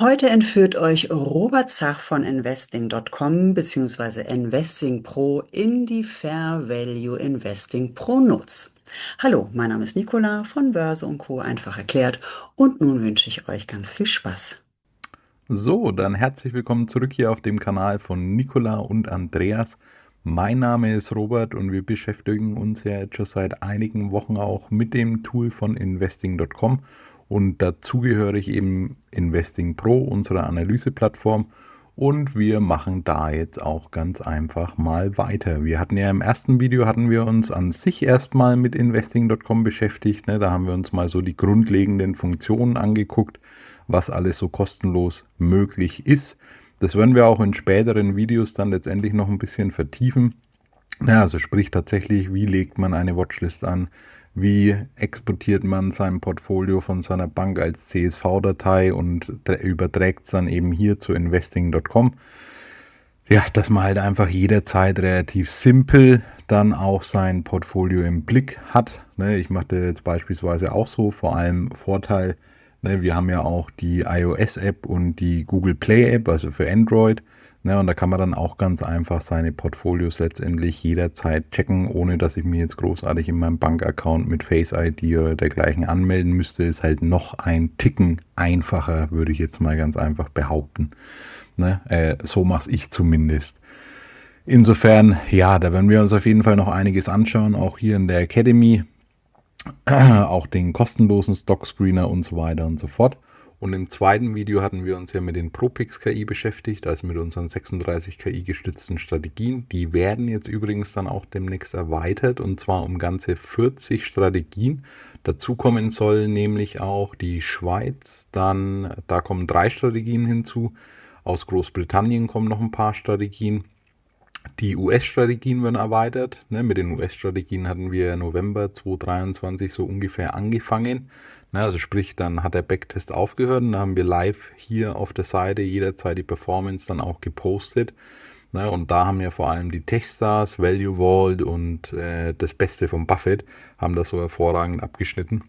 Heute entführt euch Robert Zach von Investing.com bzw. Investing Pro in die Fair Value Investing Pro Notes. Hallo, mein Name ist Nicola von Börse und Co. einfach erklärt und nun wünsche ich euch ganz viel Spaß. So, dann herzlich willkommen zurück hier auf dem Kanal von Nicola und Andreas. Mein Name ist Robert und wir beschäftigen uns ja jetzt schon seit einigen Wochen auch mit dem Tool von Investing.com und dazu gehöre ich eben Investing Pro, unsere Analyseplattform, und wir machen da jetzt auch ganz einfach mal weiter. Wir hatten ja im ersten Video hatten wir uns an sich erstmal mit Investing.com beschäftigt, ne? Da haben wir uns mal so die grundlegenden Funktionen angeguckt, was alles so kostenlos möglich ist. Das werden wir auch in späteren Videos dann letztendlich noch ein bisschen vertiefen. Ja, also sprich tatsächlich, wie legt man eine Watchlist an? Wie exportiert man sein Portfolio von seiner Bank als CSV-Datei und überträgt es dann eben hier zu investing.com? Ja, dass man halt einfach jederzeit relativ simpel dann auch sein Portfolio im Blick hat. Ne, ich mache das jetzt beispielsweise auch so, vor allem Vorteil, ne, wir haben ja auch die iOS-App und die Google Play-App, also für Android. Ne, und da kann man dann auch ganz einfach seine Portfolios letztendlich jederzeit checken, ohne dass ich mich jetzt großartig in meinem Bankaccount mit Face ID oder dergleichen anmelden müsste. Ist halt noch ein Ticken einfacher, würde ich jetzt mal ganz einfach behaupten. Ne? So mache ich zumindest. Insofern, ja, da werden wir uns auf jeden Fall noch einiges anschauen, auch hier in der Academy, auch den kostenlosen Stock-Screener und so weiter und so fort. Und im zweiten Video hatten wir uns ja mit den Propix KI beschäftigt, also mit unseren 36 KI-gestützten Strategien. Die werden jetzt übrigens dann auch demnächst erweitert, und zwar um ganze 40 Strategien. Dazu kommen soll nämlich auch die Schweiz, dann da kommen 3 Strategien hinzu. Aus Großbritannien kommen noch ein paar Strategien. Die US-Strategien werden erweitert. Ne? Mit den US-Strategien hatten wir November 2023 so ungefähr angefangen. Ne? Also sprich, dann hat der Backtest aufgehört und dann haben wir live hier auf der Seite jederzeit die Performance dann auch gepostet. Ne? Und da haben ja vor allem die Techstars, Value Vault und das Beste von Buffett haben das so hervorragend abgeschnitten.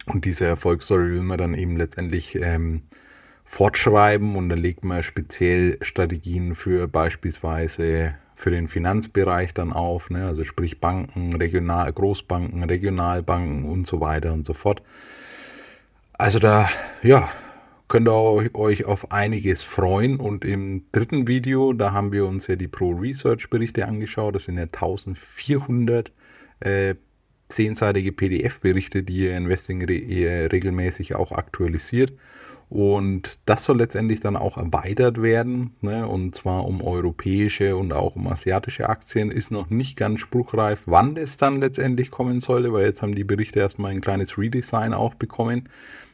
Und diese Erfolgsstory will man dann eben letztendlich fortschreiben, und dann legt man speziell Strategien für beispielsweise für den Finanzbereich dann auf, ne? Also sprich Banken, Großbanken, Regionalbanken und so weiter und so fort. Also da, ja, könnt ihr euch auf einiges freuen. Und im dritten Video, da haben wir uns ja die Pro Research Berichte angeschaut. Das sind ja 1400 zehnseitige PDF-Berichte, die ihr Investing regelmäßig auch aktualisiert. Und das soll letztendlich dann auch erweitert werden, ne? Und zwar um europäische und auch um asiatische Aktien. Ist noch nicht ganz spruchreif, wann das dann letztendlich kommen sollte, weil jetzt haben die Berichte erstmal ein kleines Redesign auch bekommen.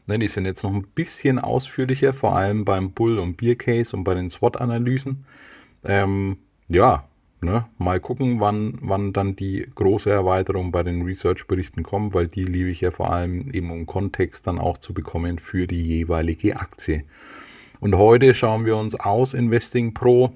Ne, die sind jetzt noch ein bisschen ausführlicher, vor allem beim Bull- und Bear-Case und bei den SWOT-Analysen. Ja, ne, mal gucken, wann dann die große Erweiterung bei den Research-Berichten kommt, weil die liebe ich ja vor allem eben, um Kontext dann auch zu bekommen für die jeweilige Aktie. Und heute schauen wir uns aus Investing Pro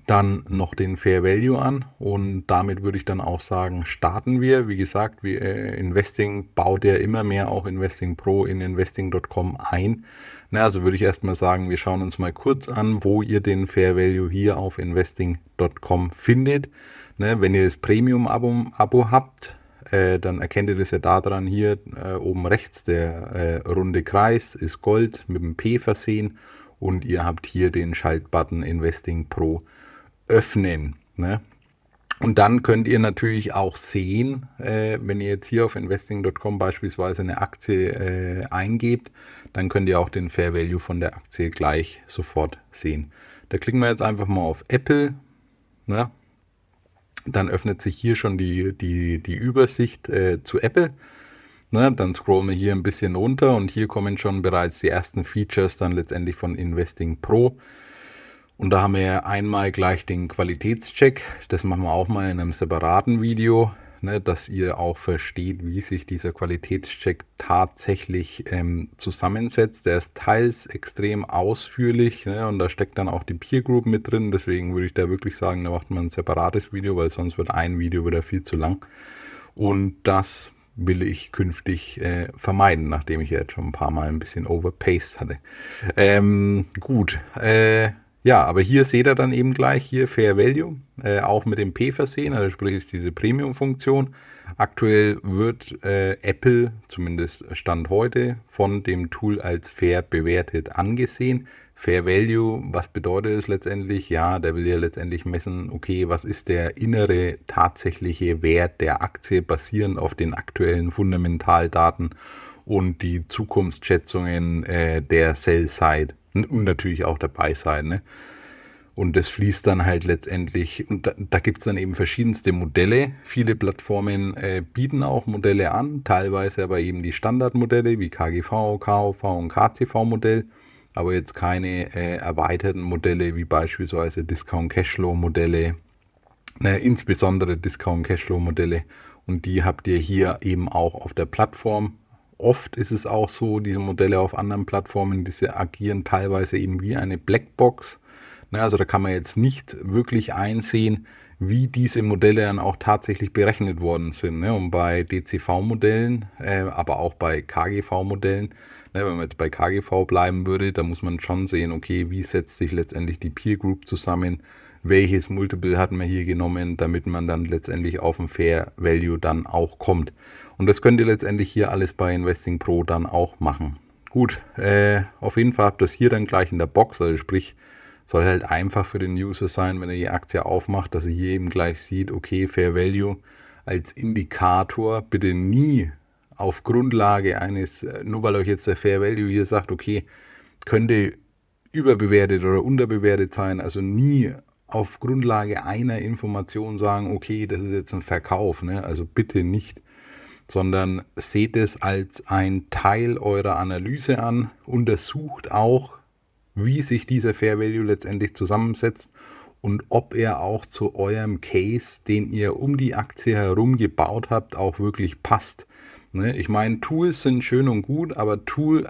dann noch den Fair Value an, und damit würde ich dann auch sagen, starten wir. Wie gesagt, Investing baut ja immer mehr auch Investing Pro in Investing.com ein. Na, also würde ich erstmal sagen, wir schauen uns mal kurz an, wo ihr den Fair Value hier auf Investing.com findet. Ne, wenn ihr das Premium-Abo habt, dann erkennt ihr das ja daran hier oben rechts, der runde Kreis ist Gold mit dem P versehen, und ihr habt hier den Schaltbutton Investing Pro öffnen. Ne? Und dann könnt ihr natürlich auch sehen, wenn ihr jetzt hier auf investing.com beispielsweise eine Aktie eingebt, dann könnt ihr auch den Fair Value von der Aktie gleich sofort sehen. Da klicken wir jetzt einfach mal auf Apple. Ne? Dann öffnet sich hier schon die Übersicht zu Apple. Ne? Dann scrollen wir hier ein bisschen runter, und hier kommen schon bereits die ersten Features dann letztendlich von Investing Pro. Und da haben wir ja einmal gleich den Qualitätscheck. Das machen wir auch mal in einem separaten Video, ne, dass ihr auch versteht, wie sich dieser Qualitätscheck tatsächlich zusammensetzt. Der ist teils extrem ausführlich, ne, und da steckt dann auch die Peer Group mit drin. Deswegen würde ich da wirklich sagen, da macht man ein separates Video, weil sonst wird ein Video wieder viel zu lang. Und das will ich künftig vermeiden, nachdem ich jetzt schon ein paar Mal ein bisschen overpaced hatte. Gut, ja, aber hier seht ihr dann eben gleich hier Fair Value, auch mit dem P versehen, also sprich ist diese Premium-Funktion. Aktuell wird Apple, zumindest Stand heute, von dem Tool als fair bewertet angesehen. Fair Value, was bedeutet es letztendlich? Ja, der will ja letztendlich messen, okay, was ist der innere tatsächliche Wert der Aktie basierend auf den aktuellen Fundamentaldaten und die Zukunftsschätzungen der Sell-Side und natürlich auch der Buy-Side. Ne? Und das fließt dann halt letztendlich, und da gibt es dann eben verschiedenste Modelle. Viele Plattformen bieten auch Modelle an, teilweise aber eben die Standardmodelle wie KGV, KOV und KCV-Modell, aber jetzt keine erweiterten Modelle wie beispielsweise Discount-Cashflow-Modelle, insbesondere Discount-Cashflow-Modelle. Und die habt ihr hier eben auch auf der Plattform. Oft ist es auch so, diese Modelle auf anderen Plattformen, diese agieren teilweise eben wie eine Blackbox. Also da kann man jetzt nicht wirklich einsehen, wie diese Modelle dann auch tatsächlich berechnet worden sind. Und bei DCV-Modellen, aber auch bei KGV-Modellen, wenn man jetzt bei KGV bleiben würde, da muss man schon sehen, okay, wie setzt sich letztendlich die Peer Group zusammen, welches Multiple hat man hier genommen, damit man dann letztendlich auf ein Fair Value dann auch kommt. Und das könnt ihr letztendlich hier alles bei Investing Pro dann auch machen. Gut, auf jeden Fall habt ihr das hier dann gleich in der Box, also sprich, soll halt einfach für den User sein, wenn er die Aktie aufmacht, dass er hier eben gleich sieht, okay, Fair Value als Indikator, bitte nie auf Grundlage eines, nur weil euch jetzt der Fair Value hier sagt, okay, könnte überbewertet oder unterbewertet sein, also nie auf Grundlage einer Information sagen, okay, das ist jetzt ein Verkauf, also bitte nicht, sondern seht es als ein Teil eurer Analyse an, untersucht auch, wie sich dieser Fair Value letztendlich zusammensetzt und ob er auch zu eurem Case, den ihr um die Aktie herum gebaut habt, auch wirklich passt. Ich meine, Tools sind schön und gut, aber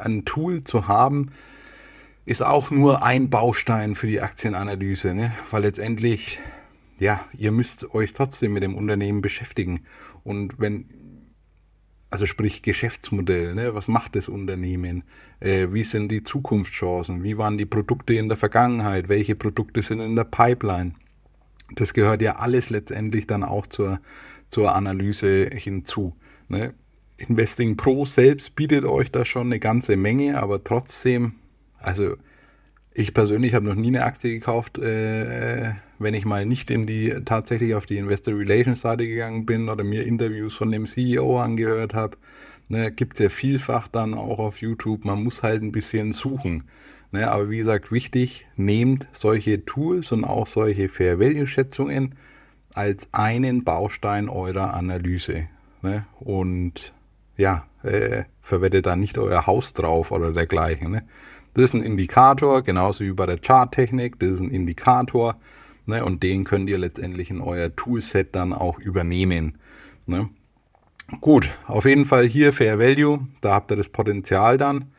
ein Tool zu haben, ist auch nur ein Baustein für die Aktienanalyse, weil letztendlich, ja, ihr müsst euch trotzdem mit dem Unternehmen beschäftigen. Und also sprich Geschäftsmodell, was macht das Unternehmen, wie sind die Zukunftschancen, wie waren die Produkte in der Vergangenheit, welche Produkte sind in der Pipeline. Das gehört ja alles letztendlich dann auch zur Analyse hinzu. Investing Pro selbst bietet euch da schon eine ganze Menge, aber trotzdem, also ich persönlich habe noch nie eine Aktie gekauft, wenn ich mal nicht tatsächlich auf die Investor Relations Seite gegangen bin oder mir Interviews von dem CEO angehört habe. Gibt es ja vielfach dann auch auf YouTube. Man muss halt ein bisschen suchen. Aber wie gesagt, wichtig, nehmt solche Tools und auch solche Fair Value Schätzungen als einen Baustein eurer Analyse. Und ja, verwettet da nicht euer Haus drauf oder dergleichen. Das ist ein Indikator, genauso wie bei der Charttechnik, das ist ein Indikator, und den könnt ihr letztendlich in euer Toolset dann auch übernehmen. Gut, auf jeden Fall hier Fair Value, da habt ihr das Potenzial dann.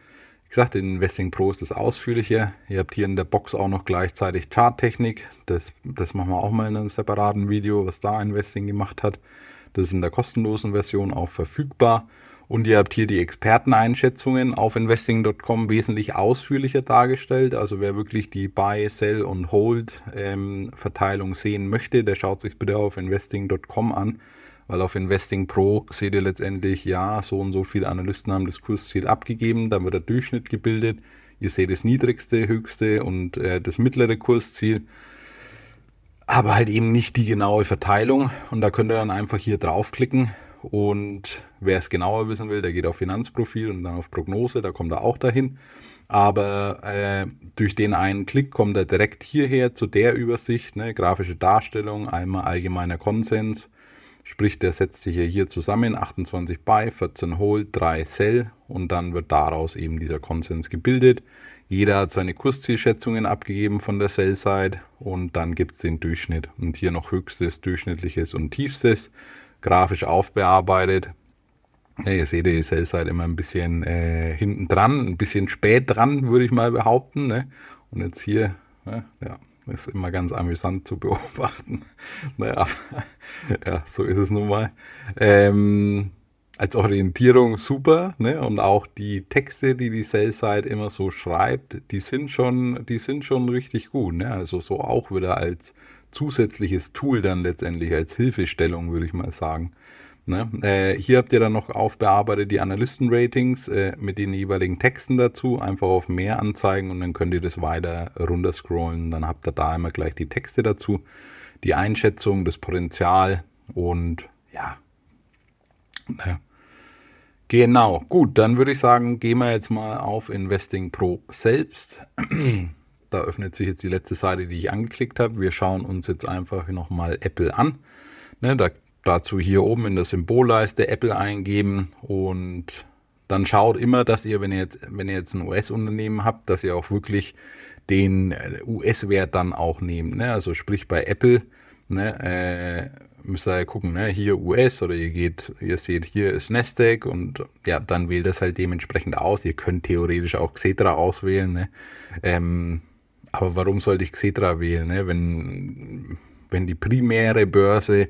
Wie gesagt, in Investing Pro ist das ausführlicher. Ihr habt hier in der Box auch noch gleichzeitig Charttechnik. Das machen wir auch mal in einem separaten Video, was da Investing gemacht hat. Das ist in der kostenlosen Version auch verfügbar. Und ihr habt hier die Experteneinschätzungen auf investing.com wesentlich ausführlicher dargestellt. Also wer wirklich die Buy, Sell und Hold Verteilung sehen möchte, der schaut sich bitte auf investing.com an. Weil auf Investing Pro seht ihr letztendlich, ja, so und so viele Analysten haben das Kursziel abgegeben. Dann wird der Durchschnitt gebildet. Ihr seht das niedrigste, höchste und das mittlere Kursziel. Aber halt eben nicht die genaue Verteilung. Und da könnt ihr dann einfach hier draufklicken. Und wer es genauer wissen will, der geht auf Finanzprofil und dann auf Prognose, da kommt er auch dahin. Aber durch den einen Klick kommt er direkt hierher zu der Übersicht, grafische Darstellung, einmal allgemeiner Konsens, sprich der setzt sich ja hier zusammen, 28 Buy, 14 Hold, 3 Sell und dann wird daraus eben dieser Konsens gebildet. Jeder hat seine Kurszielschätzungen abgegeben von der Sell-Side und dann gibt es den Durchschnitt und hier noch höchstes, durchschnittliches und tiefstes. Grafisch aufbearbeitet. Ja, ihr seht, ihr seid immer ein bisschen hinten dran, ein bisschen spät dran, würde ich mal behaupten. Und jetzt hier, ja, ist immer ganz amüsant zu beobachten. Ja, so ist es nun mal. als Orientierung super, ne? Und auch die Texte, die die Sell-Side immer so schreibt, die sind schon richtig gut, ne? Also so auch wieder als zusätzliches Tool dann letztendlich, als Hilfestellung, würde ich mal sagen. Ne? Hier habt ihr dann noch aufbearbeitet die Analysten-Ratings mit den jeweiligen Texten dazu, einfach auf mehr anzeigen und dann könnt ihr das weiter runterscrollen. Dann habt ihr da immer gleich die Texte dazu, die Einschätzung, das Potenzial und ja, ne? Genau, gut, dann würde ich sagen, gehen wir jetzt mal auf Investing Pro selbst. Da öffnet sich jetzt die letzte Seite, die ich angeklickt habe. Wir schauen uns jetzt einfach nochmal Apple an. Ne, dazu hier oben in der Symbolleiste Apple eingeben und dann schaut immer, dass ihr, wenn ihr jetzt ein US-Unternehmen habt, dass ihr auch wirklich den US-Wert dann auch nehmt. Ne? Also sprich bei Apple, ne, müsst ihr gucken, ne? Hier US oder ihr seht, hier ist Nasdaq und ja, dann wählt das halt dementsprechend aus. Ihr könnt theoretisch auch Xetra auswählen, ne? Ähm, aber warum sollte ich Xetra wählen, ne? Wenn die primäre Börse,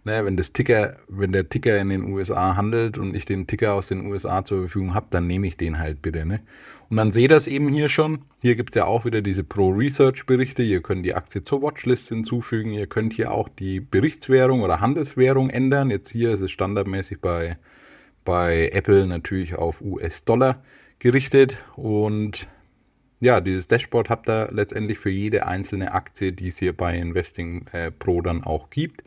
ne, wenn der Ticker in den USA handelt und ich den Ticker aus den USA zur Verfügung habe, dann nehme ich den halt bitte. Ne? Und dann seht ihr das eben hier schon. Hier gibt es ja auch wieder diese Pro-Research-Berichte. Ihr könnt die Aktie zur Watchlist hinzufügen. Ihr könnt hier auch die Berichtswährung oder Handelswährung ändern. Jetzt hier ist es standardmäßig bei Apple natürlich auf US-Dollar gerichtet. Und ja, dieses Dashboard habt ihr letztendlich für jede einzelne Aktie, die es hier bei Investing Pro dann auch gibt.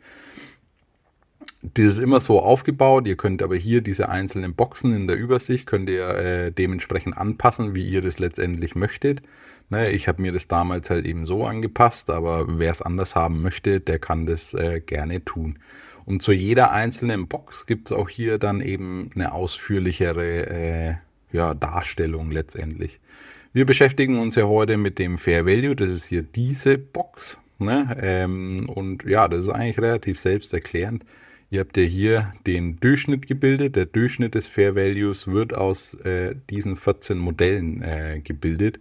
Das ist immer so aufgebaut. Ihr könnt aber hier diese einzelnen Boxen in der Übersicht, könnt ihr dementsprechend anpassen, wie ihr das letztendlich möchtet. Ne, ich habe mir das damals halt eben so angepasst, aber wer es anders haben möchte, der kann das gerne tun. Und zu jeder einzelnen Box gibt es auch hier dann eben eine ausführlichere ja, Darstellung letztendlich. Wir beschäftigen uns ja heute mit dem Fair Value, das ist hier diese Box. Ne? Und ja, das ist eigentlich relativ selbsterklärend. Ihr habt ja hier den Durchschnitt gebildet. Der Durchschnitt des Fair Values wird aus diesen 14 Modellen gebildet.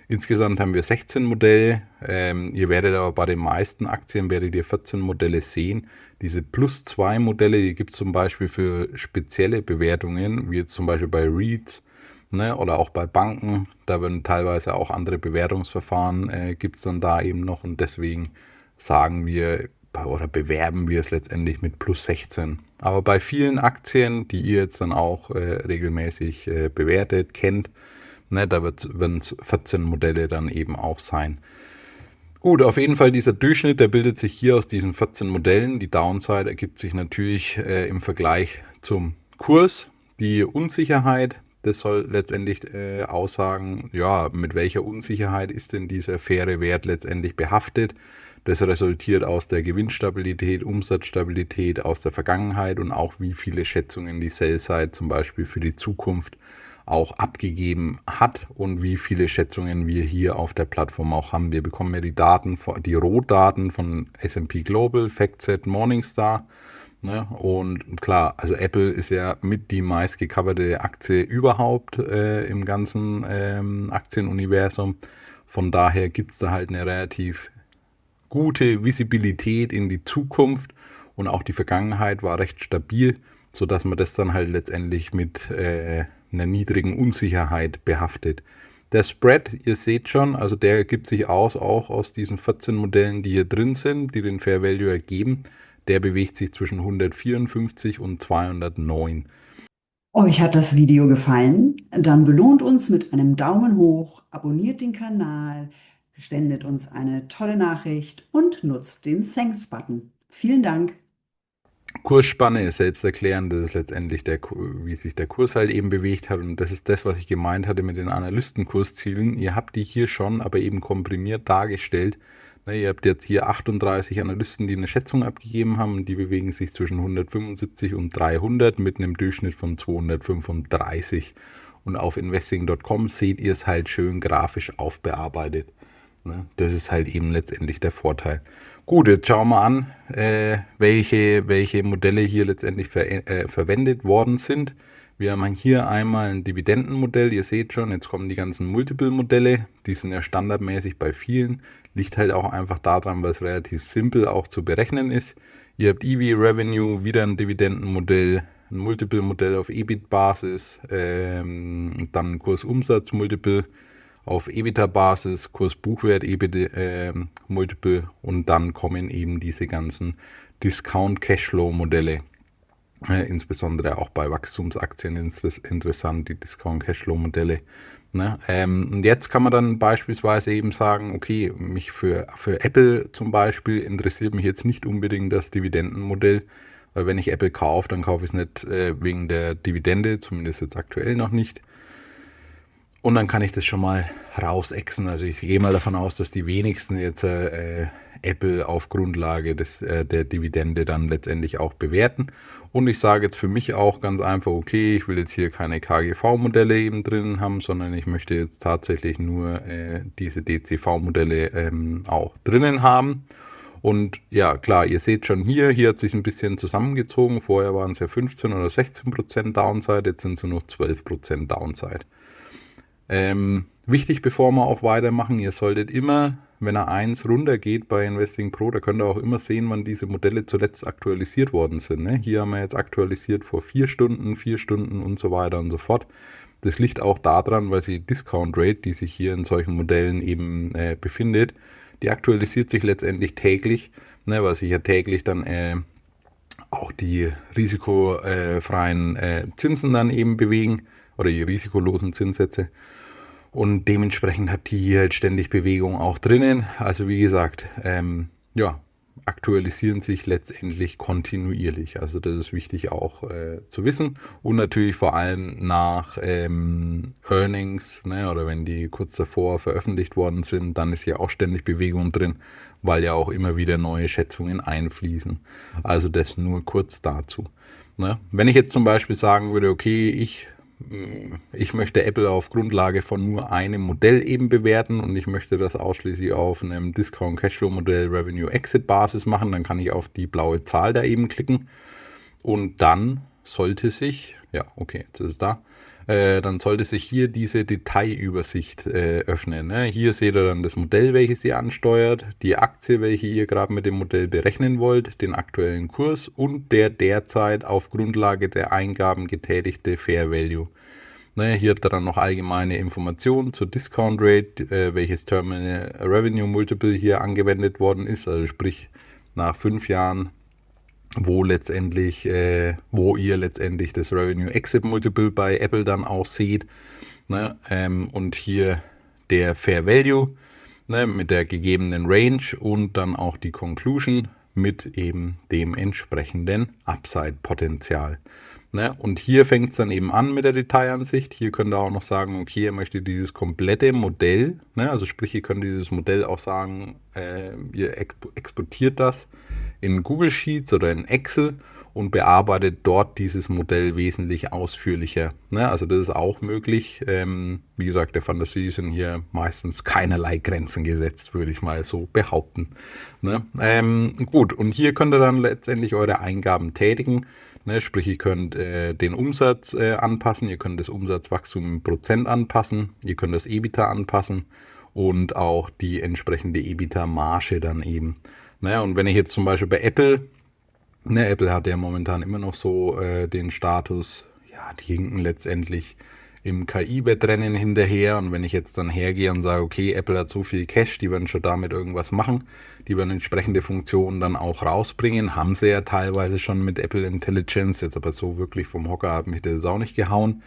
Insgesamt haben wir 16 Modelle. Ihr werdet aber bei den meisten Aktien werdet ihr 14 Modelle sehen. Diese plus 2 Modelle, die gibt es zum Beispiel für spezielle Bewertungen, wie jetzt zum Beispiel bei REITs, ne, oder auch bei Banken. Da werden teilweise auch andere Bewertungsverfahren, gibt es dann da eben noch und deswegen sagen wir oder bewerben wir es letztendlich mit plus 16. Aber bei vielen Aktien, die ihr jetzt dann auch regelmäßig bewertet, kennt, ne, da werden es 14 Modelle dann eben auch sein. Gut, auf jeden Fall dieser Durchschnitt, der bildet sich hier aus diesen 14 Modellen. Die Downside ergibt sich natürlich im Vergleich zum Kurs. Die Unsicherheit, das soll letztendlich aussagen, ja, mit welcher Unsicherheit ist denn dieser faire Wert letztendlich behaftet. Das resultiert aus der Gewinnstabilität, Umsatzstabilität aus der Vergangenheit und auch wie viele Schätzungen die Sell-Side zum Beispiel für die Zukunft auch abgegeben hat und wie viele Schätzungen wir hier auf der Plattform auch haben. Wir bekommen ja die Daten, die Rohdaten von S&P Global, FactSet, Morningstar. Ne? Und klar, also Apple ist ja mit die meist gecoverte Aktie überhaupt im ganzen Aktienuniversum. Von daher gibt es da halt eine relativ gute Visibilität in die Zukunft und auch die Vergangenheit war recht stabil, sodass man das dann halt letztendlich mit einer niedrigen Unsicherheit behaftet. Der Spread, ihr seht schon, also der ergibt sich auch aus diesen 14 Modellen, die hier drin sind, die den Fair Value ergeben. Der bewegt sich zwischen 154 und 209. Euch hat das Video gefallen? Dann belohnt uns mit einem Daumen hoch, abonniert den Kanal, sendet uns eine tolle Nachricht und nutzt den Thanks-Button. Vielen Dank. Kursspanne ist selbsterklärend, das ist letztendlich wie sich der Kurs halt eben bewegt hat und das ist das, was ich gemeint hatte mit den Analystenkurszielen. Ihr habt die hier schon, aber eben komprimiert dargestellt. Ne, ihr habt jetzt hier 38 Analysten, die eine Schätzung abgegeben haben und die bewegen sich zwischen 175 und 300 mit einem Durchschnitt von 235. Und auf investing.com seht ihr es halt schön grafisch aufbearbeitet. Ne? Das ist halt eben letztendlich der Vorteil. Gut, jetzt schauen wir an, welche Modelle hier letztendlich verwendet worden sind. Wir haben hier einmal ein Dividendenmodell. Ihr seht schon, jetzt kommen die ganzen Multiple-Modelle. Die sind ja standardmäßig bei vielen. Liegt halt auch einfach daran, weil es relativ simpel auch zu berechnen ist. Ihr habt EV Revenue, wieder ein Dividendenmodell. ein Multiple-Modell auf EBIT-Basis, dann ein Kurs-Umsatz-Multiple auf EBITDA-Basis, Kurs-Buchwert-Multiple und dann kommen eben diese ganzen Discount-Cashflow-Modelle. Insbesondere auch bei Wachstumsaktien ist das interessant, die Discount-Cashflow-Modelle. Ne? Und jetzt kann man dann beispielsweise eben sagen, okay, mich für Apple zum Beispiel interessiert mich jetzt nicht unbedingt das Dividendenmodell, weil wenn ich Apple kaufe, dann kaufe ich es nicht wegen der Dividende, zumindest jetzt aktuell noch nicht. Und dann kann ich das schon mal rausexen. Also ich gehe mal davon aus, dass die wenigsten jetzt Apple auf Grundlage der Dividende dann letztendlich auch bewerten. Und ich sage jetzt für mich auch ganz einfach, okay, ich will jetzt hier keine KGV-Modelle eben drin haben, sondern ich möchte jetzt tatsächlich nur diese DCV-Modelle auch drinnen haben. Und ja, klar, ihr seht schon hier hat sich ein bisschen zusammengezogen. Vorher waren es ja 15 oder 16% Downside, jetzt sind es nur noch 12% Downside. Wichtig, bevor wir auch weitermachen, ihr solltet immer, wenn er 1 runtergeht bei Investing Pro, da könnt ihr auch immer sehen, wann diese Modelle zuletzt aktualisiert worden sind. Ne? Hier haben wir jetzt aktualisiert vor 4 Stunden und so weiter und so fort. Das liegt auch daran, weil die Discount Rate, die sich hier in solchen Modellen eben befindet, die aktualisiert sich letztendlich täglich, ne, weil sich ja täglich dann auch die risikofreien Zinsen dann eben bewegen oder die risikolosen Zinssätze. Und dementsprechend hat die hier halt ständig Bewegung auch drinnen. Also wie gesagt, aktualisieren sich letztendlich kontinuierlich. Also das ist wichtig auch zu wissen. Und natürlich vor allem nach Earnings, ne, oder wenn die kurz davor veröffentlicht worden sind, dann ist hier auch ständig Bewegung drin, weil ja auch immer wieder neue Schätzungen einfließen. Also das nur kurz dazu. Ne? Wenn ich jetzt zum Beispiel sagen würde, okay, ich möchte Apple auf Grundlage von nur einem Modell eben bewerten und ich möchte das ausschließlich auf einem Discount-Cashflow-Modell Revenue-Exit-Basis machen, dann kann ich auf die blaue Zahl da eben klicken und dann sollte sich, ja, okay, jetzt ist es da, dann sollte sich hier diese Detailübersicht öffnen. Ne? Hier seht ihr dann das Modell, welches ihr ansteuert, die Aktie, welche ihr gerade mit dem Modell berechnen wollt, den aktuellen Kurs und der derzeit auf Grundlage der Eingaben getätigte Fair Value. Ne? Hier habt ihr dann noch allgemeine Informationen zur Discount Rate, welches Terminal Revenue Multiple hier angewendet worden ist, also sprich nach 5 Jahren wo ihr letztendlich das Revenue Exit Multiple bei Apple dann auch seht. Ne? Und hier der Fair Value, ne, mit der gegebenen Range und dann auch die Conclusion mit eben dem entsprechenden Upside-Potenzial. Ne? Und hier fängt es dann eben an mit der Detailansicht. Hier könnt ihr auch noch sagen, okay, ihr möchtet dieses komplette Modell, ne? Also sprich, ihr könnt dieses Modell auch sagen, ihr exportiert das in Google Sheets oder in Excel und bearbeitet dort dieses Modell wesentlich ausführlicher. Ne? Also das ist auch möglich. Wie gesagt, der Fantasie sind hier meistens keinerlei Grenzen gesetzt, würde ich mal so behaupten. Ne? Gut, und hier könnt ihr dann letztendlich eure Eingaben tätigen. Ne? Sprich, ihr könnt den Umsatz anpassen, ihr könnt das Umsatzwachstum in Prozent anpassen, ihr könnt das EBITDA anpassen und auch die entsprechende EBITDA-Marge dann eben. Ne? Und wenn ich jetzt zum Beispiel bei Apple, ne, Apple hat ja momentan immer noch so den Status, ja, die hinken letztendlich im KI-Wettrennen hinterher. Und wenn ich jetzt dann hergehe und sage, okay, Apple hat so viel Cash, die werden schon damit irgendwas machen, die werden entsprechende Funktionen dann auch rausbringen, haben sie ja teilweise schon mit Apple Intelligence, jetzt aber so wirklich vom Hocker hat mich das auch nicht gehauen.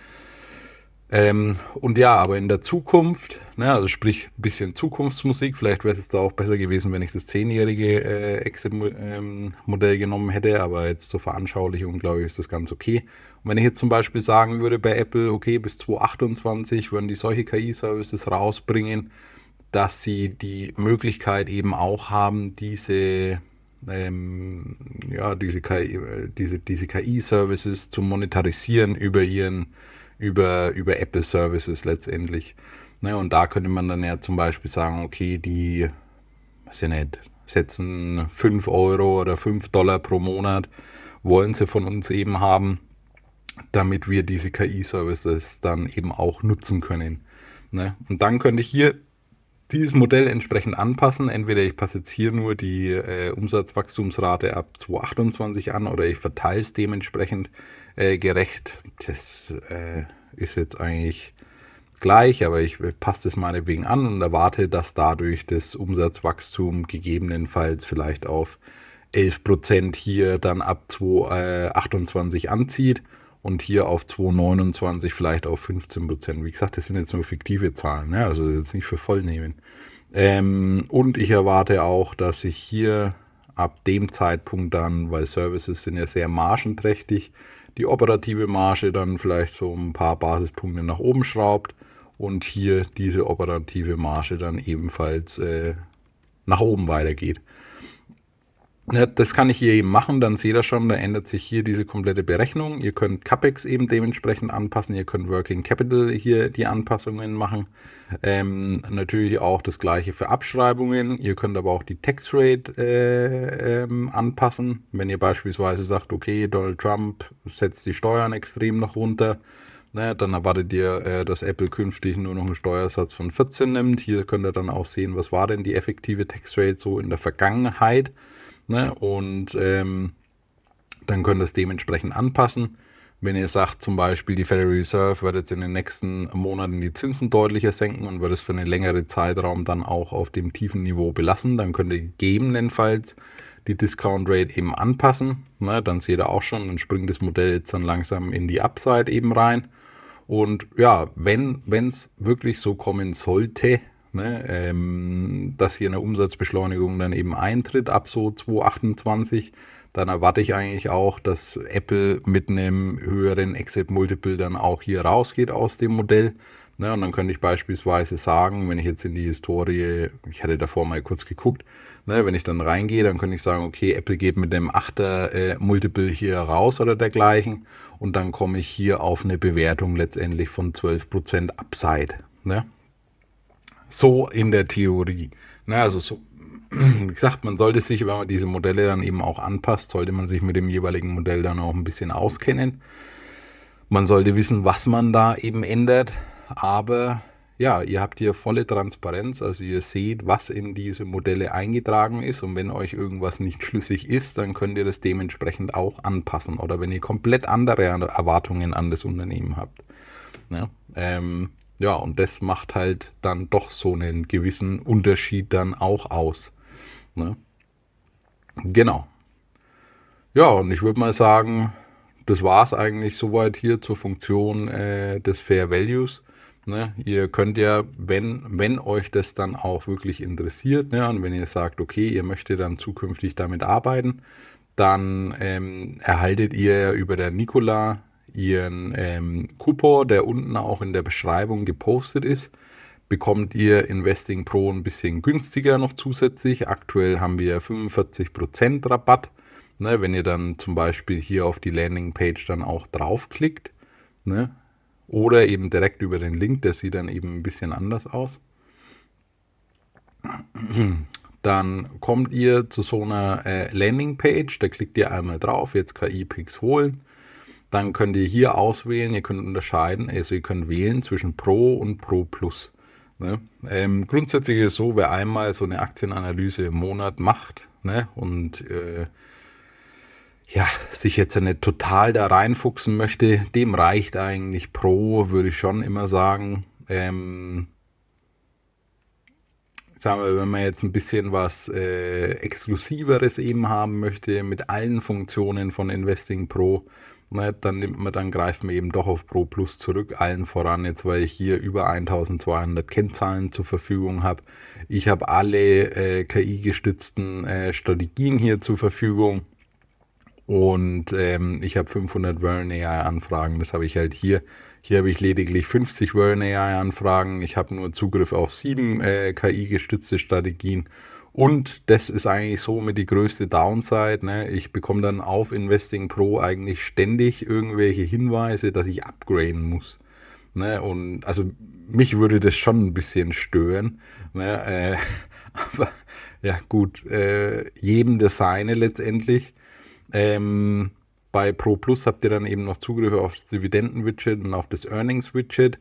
Und ja, aber in der Zukunft, ne, also sprich ein bisschen Zukunftsmusik, vielleicht wäre es da auch besser gewesen, wenn ich das 10-jährige Exit-Modell genommen hätte, aber jetzt zur Veranschaulichung, glaube ich, ist das ganz okay. Und wenn ich jetzt zum Beispiel sagen würde bei Apple, okay, bis 2028 würden die solche KI-Services rausbringen, dass sie die Möglichkeit eben auch haben, diese KI-Services zu monetarisieren über Apple Services letztendlich. Ne, und da könnte man dann ja zum Beispiel sagen, okay, die, weiß ich nicht, setzen 5 Euro oder $5 pro Monat, wollen sie von uns eben haben, damit wir diese KI-Services dann eben auch nutzen können. Ne? Und dann könnte ich hier dieses Modell entsprechend anpassen. Entweder ich passe jetzt hier nur die Umsatzwachstumsrate ab 2028 an oder ich verteile es dementsprechend gerecht. Das ist jetzt eigentlich gleich, aber ich passe das meinetwegen an und erwarte, dass dadurch das Umsatzwachstum gegebenenfalls vielleicht auf 11% hier dann ab 2028 anzieht und hier auf 2029 vielleicht auf 15%. Wie gesagt, das sind jetzt nur fiktive Zahlen, ne? Also jetzt nicht für voll nehmen. Und ich erwarte auch, dass ich hier ab dem Zeitpunkt dann, weil Services sind ja sehr margenträchtig, die operative Marge dann vielleicht so ein paar Basispunkte nach oben schraubt und hier diese operative Marge dann ebenfalls nach oben weitergeht. Ja, das kann ich hier eben machen, dann seht ihr schon, da ändert sich hier diese komplette Berechnung. Ihr könnt CapEx eben dementsprechend anpassen, ihr könnt Working Capital hier die Anpassungen machen. Natürlich auch das gleiche für Abschreibungen. Ihr könnt aber auch die Tax Rate anpassen. Wenn ihr beispielsweise sagt, okay, Donald Trump setzt die Steuern extrem noch runter, ne, dann erwartet ihr, dass Apple künftig nur noch einen Steuersatz von 14 nimmt. Hier könnt ihr dann auch sehen, was war denn die effektive Tax Rate so in der Vergangenheit. Ne? Und dann könnt ihr es dementsprechend anpassen. Wenn ihr sagt, zum Beispiel, die Federal Reserve wird jetzt in den nächsten Monaten die Zinsen deutlicher senken und wird es für einen längeren Zeitraum dann auch auf dem tiefen Niveau belassen, dann könnt ihr gegebenenfalls die Discount Rate eben anpassen. Ne? Dann seht ihr auch schon, dann springt das Modell jetzt dann langsam in die Upside eben rein. Und ja, wenn es wirklich so kommen sollte, ne, dass hier eine Umsatzbeschleunigung dann eben eintritt ab so 2028, dann erwarte ich eigentlich auch, dass Apple mit einem höheren Exit-Multiple dann auch hier rausgeht aus dem Modell. Ne, und dann könnte ich beispielsweise sagen, wenn ich jetzt in die Historie, ich hatte davor mal kurz geguckt, ne, wenn ich dann reingehe, dann könnte ich sagen, okay, Apple geht mit dem 8er Multiple hier raus oder dergleichen und dann komme ich hier auf eine Bewertung letztendlich von 12% Upside. Ne? So in der Theorie. Ne, also so, wie gesagt, man sollte sich, wenn man diese Modelle dann eben auch anpasst, sollte man sich mit dem jeweiligen Modell dann auch ein bisschen auskennen. Man sollte wissen, was man da eben ändert, aber ja, ihr habt hier volle Transparenz, also ihr seht, was in diese Modelle eingetragen ist und wenn euch irgendwas nicht schlüssig ist, dann könnt ihr das dementsprechend auch anpassen oder wenn ihr komplett andere Erwartungen an das Unternehmen habt. Ja, ja, und das macht halt dann doch so einen gewissen Unterschied dann auch aus. Ne? Genau. Ja, und ich würde mal sagen, das war es eigentlich soweit hier zur Funktion des Fair Values. Ne? Ihr könnt ja, wenn euch das dann auch wirklich interessiert, ne, und wenn ihr sagt, okay, ihr möchtet dann zukünftig damit arbeiten, dann erhaltet ihr ja über der Nikola ihren Coupon, der unten auch in der Beschreibung gepostet ist, bekommt ihr Investing Pro ein bisschen günstiger noch zusätzlich. Aktuell haben wir 45% Rabatt. Ne, wenn ihr dann zum Beispiel hier auf die Landingpage dann auch draufklickt, ne, oder eben direkt über den Link, der sieht dann eben ein bisschen anders aus, dann kommt ihr zu so einer Landingpage, da klickt ihr einmal drauf, jetzt KI-Picks holen, dann könnt ihr hier auswählen, ihr könnt unterscheiden, also ihr könnt wählen zwischen Pro und Pro Plus. Ne? Grundsätzlich ist es so, wer einmal so eine Aktienanalyse im Monat macht, ne, und ja, sich jetzt nicht total da reinfuchsen möchte, dem reicht eigentlich Pro, würde ich schon immer sagen. Sagen wir, wenn man jetzt ein bisschen was Exklusiveres eben haben möchte, mit allen Funktionen von Investing Pro, ne, dann greift man eben doch auf Pro Plus zurück, allen voran jetzt, weil ich hier über 1200 Kennzahlen zur Verfügung habe. Ich habe alle KI-gestützten Strategien hier zur Verfügung. Und ich habe 500 Vern AI-Anfragen. Das habe ich halt hier. Hier habe ich lediglich 50 Vern AI-Anfragen. Ich habe nur Zugriff auf 7 KI-gestützte Strategien. Und das ist eigentlich so mit die größte Downside. Ne? Ich bekomme dann auf Investing Pro eigentlich ständig irgendwelche Hinweise, dass ich upgraden muss. Ne? Und also mich würde das schon ein bisschen stören. Ne? Aber ja gut, jedem das seine letztendlich. Bei Pro Plus habt ihr dann eben noch Zugriff auf das Dividenden-Widget und auf das Earnings-Widget.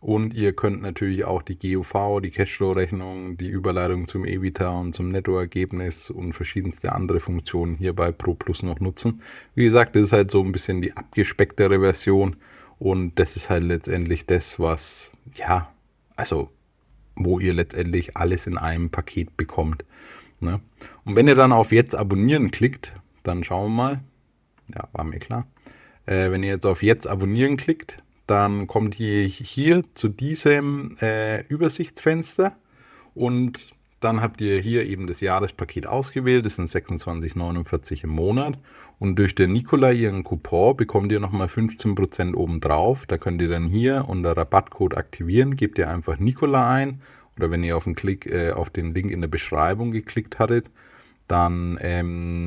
Und ihr könnt natürlich auch die GUV, die Cashflow-Rechnung, die Überleitung zum EBITDA und zum Nettoergebnis und verschiedenste andere Funktionen hier bei Pro Plus noch nutzen. Wie gesagt, das ist halt so ein bisschen die abgespecktere Version und das ist halt letztendlich das, was, ja, also wo ihr letztendlich alles in einem Paket bekommt. Ne? Und wenn ihr dann auf Jetzt abonnieren klickt, dann schauen wir mal. Ja, war mir klar. Wenn ihr jetzt auf Jetzt abonnieren klickt, dann kommt ihr hier zu diesem Übersichtsfenster und dann habt ihr hier eben das Jahrespaket ausgewählt. Das sind 26,49 im Monat. Und durch den Nikola ihren Coupon bekommt ihr nochmal 15% obendrauf. Da könnt ihr dann hier unter Rabattcode aktivieren, gebt ihr einfach Nikola ein. Oder wenn ihr auf den Link in der Beschreibung geklickt hattet, dann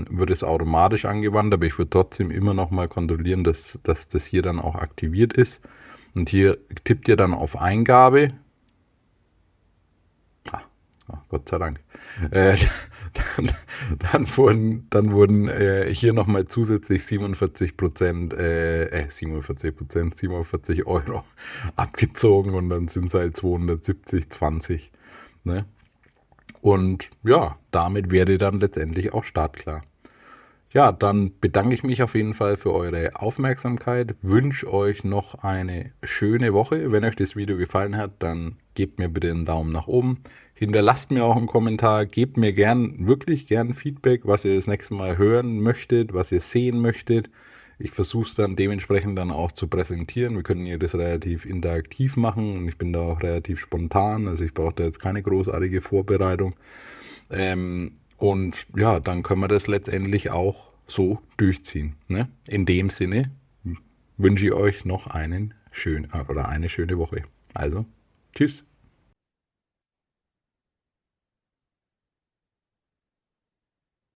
wird es automatisch angewandt, aber ich würde trotzdem immer noch mal kontrollieren, dass das hier dann auch aktiviert ist. Und hier tippt ihr dann auf Eingabe. Gott sei Dank. Äh, dann wurden hier nochmal zusätzlich 47 Euro abgezogen und dann sind es halt 270,20. Ne? Und ja, damit wäre dann letztendlich auch startklar. Ja, dann bedanke ich mich auf jeden Fall für eure Aufmerksamkeit, wünsche euch noch eine schöne Woche. Wenn euch das Video gefallen hat, dann gebt mir bitte einen Daumen nach oben. Hinterlasst mir auch einen Kommentar, gebt mir wirklich gern Feedback, was ihr das nächste Mal hören möchtet, was ihr sehen möchtet. Ich versuche es dann dementsprechend dann auch zu präsentieren. Wir können hier das relativ interaktiv machen und ich bin da auch relativ spontan. Also ich brauche da jetzt keine großartige Vorbereitung. Und ja, dann können wir das letztendlich auch so durchziehen. Ne? In dem Sinne wünsche ich euch noch eine schöne Woche. Also, tschüss.